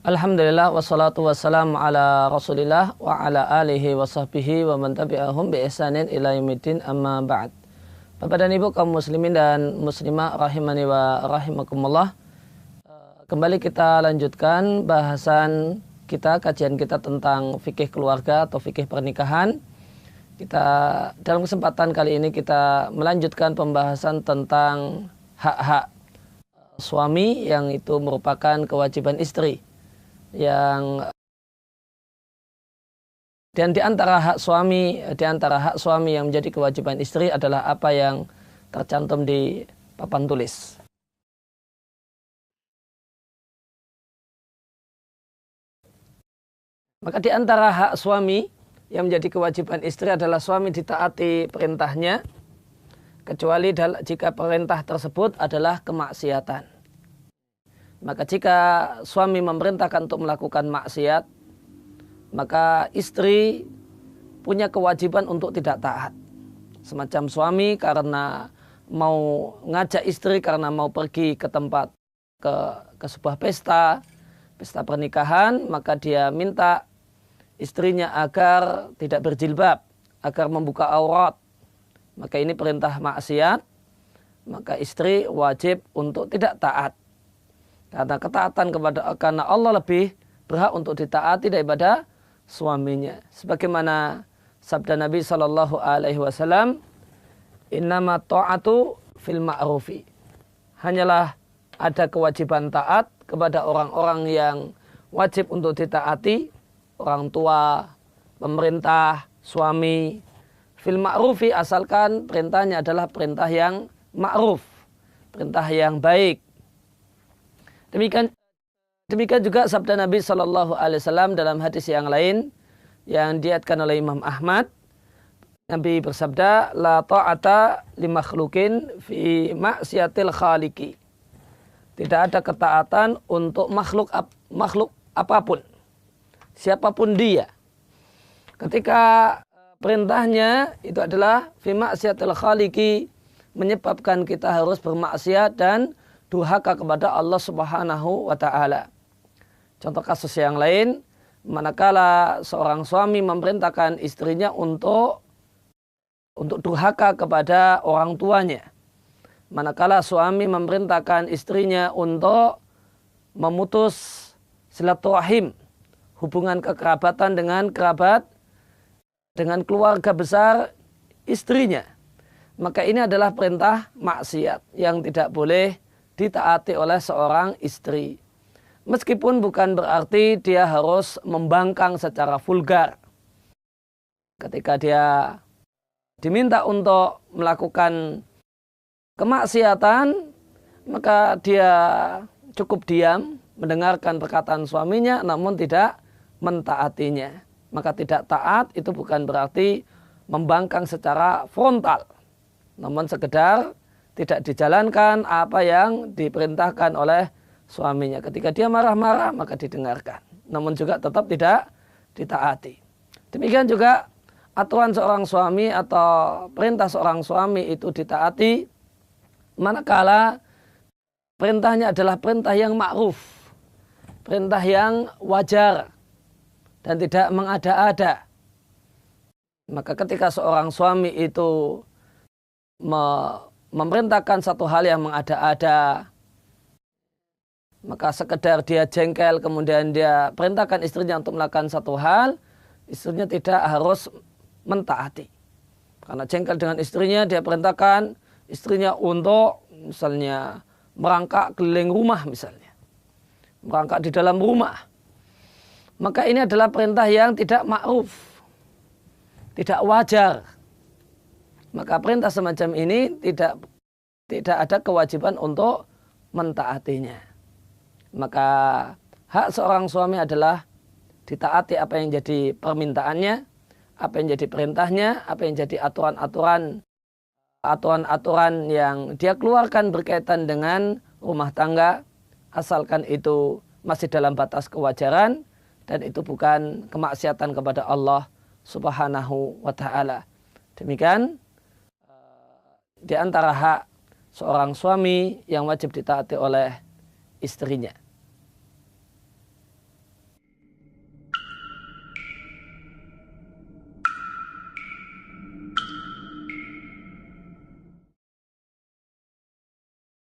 Alhamdulillah wassalatu wassalamu ala Rasulillah wa ala alihi wa sahbihi wa man tabi'ahum bi ihsanin ila yaumiddin, amma ba'd. Bapak dan Ibu kaum muslimin dan muslimah rahimani wa rahimakumullah. Kembali kita lanjutkan bahasan kita, kajian kita tentang fikih keluarga atau fikih pernikahan. Dalam kesempatan kali ini kita melanjutkan pembahasan tentang hak-hak suami yang itu merupakan kewajiban istri. Dan di antara hak suami yang menjadi kewajiban istri adalah apa yang tercantum di papan tulis. Maka di antara hak suami yang menjadi kewajiban istri adalah suami ditaati perintahnya, kecuali jika perintah tersebut adalah kemaksiatan. Maka jika suami memerintahkan untuk melakukan maksiat, maka istri punya kewajiban untuk tidak taat. Semacam suami karena mau ngajak istri karena mau pergi ke tempat ke sebuah pesta pernikahan, maka dia minta istrinya agar tidak berjilbab, agar membuka aurat. Maka ini perintah maksiat, maka istri wajib untuk tidak taat. Karena Allah lebih berhak untuk ditaati daripada suaminya. Sebagaimana sabda Nabi SAW, innama ta'atu fil ma'rufi. Hanyalah ada kewajiban taat kepada orang-orang yang wajib untuk ditaati, orang tua, pemerintah, suami. Fil ma'rufi, asalkan perintahnya adalah perintah yang ma'ruf, perintah yang baik. Demikian juga sabda Nabi SAW dalam hadis yang lain yang diriwayatkan oleh Imam Ahmad. Nabi bersabda, la ta'ata li makhlukin fi maksiatil khaliqi. Tidak ada ketaatan untuk makhluk apapun, siapapun dia, ketika perintahnya itu adalah fi maksiatil khaliqi, menyebabkan kita harus bermaksiat dan durhaka kepada Allah Subhanahu wa ta'ala. Contoh kasus yang lain, manakala seorang suami memerintahkan istrinya untuk durhaka kepada orang tuanya. Manakala suami memerintahkan istrinya untuk memutus silaturahim, hubungan kekerabatan dengan keluarga besar istrinya. Maka ini adalah perintah maksiat yang tidak boleh ditaati oleh seorang istri. Meskipun bukan berarti dia harus membangkang secara vulgar. Ketika dia diminta untuk melakukan kemaksiatan, maka dia cukup diam, mendengarkan perkataan suaminya, namun tidak mentaatinya. Maka tidak taat itu bukan berarti membangkang secara frontal, namun sekedar tidak dijalankan apa yang diperintahkan oleh suaminya. Ketika dia marah-marah, maka didengarkan, namun juga tetap tidak ditaati. Demikian juga aturan seorang suami atau perintah seorang suami itu ditaati manakala perintahnya adalah perintah yang ma'ruf, perintah yang wajar dan tidak mengada-ada. Maka ketika seorang suami itu memerintahkan satu hal yang mengada-ada, maka sekedar dia jengkel kemudian dia perintahkan istrinya untuk melakukan satu hal, istrinya tidak harus mentaati. Karena jengkel dengan istrinya, dia perintahkan istrinya untuk misalnya merangkak keliling rumah, misalnya merangkak di dalam rumah. Maka ini adalah perintah yang tidak ma'ruf, tidak wajar. Maka perintah semacam ini tidak ada kewajiban untuk mentaatinya. Maka hak seorang suami adalah ditaati apa yang jadi permintaannya, apa yang jadi perintahnya, apa yang jadi aturan-aturan yang dia keluarkan berkaitan dengan rumah tangga, asalkan itu masih dalam batas kewajaran dan itu bukan kemaksiatan kepada Allah Subhanahu wa ta'ala. Demikian di antara hak seorang suami yang wajib ditaati oleh istrinya.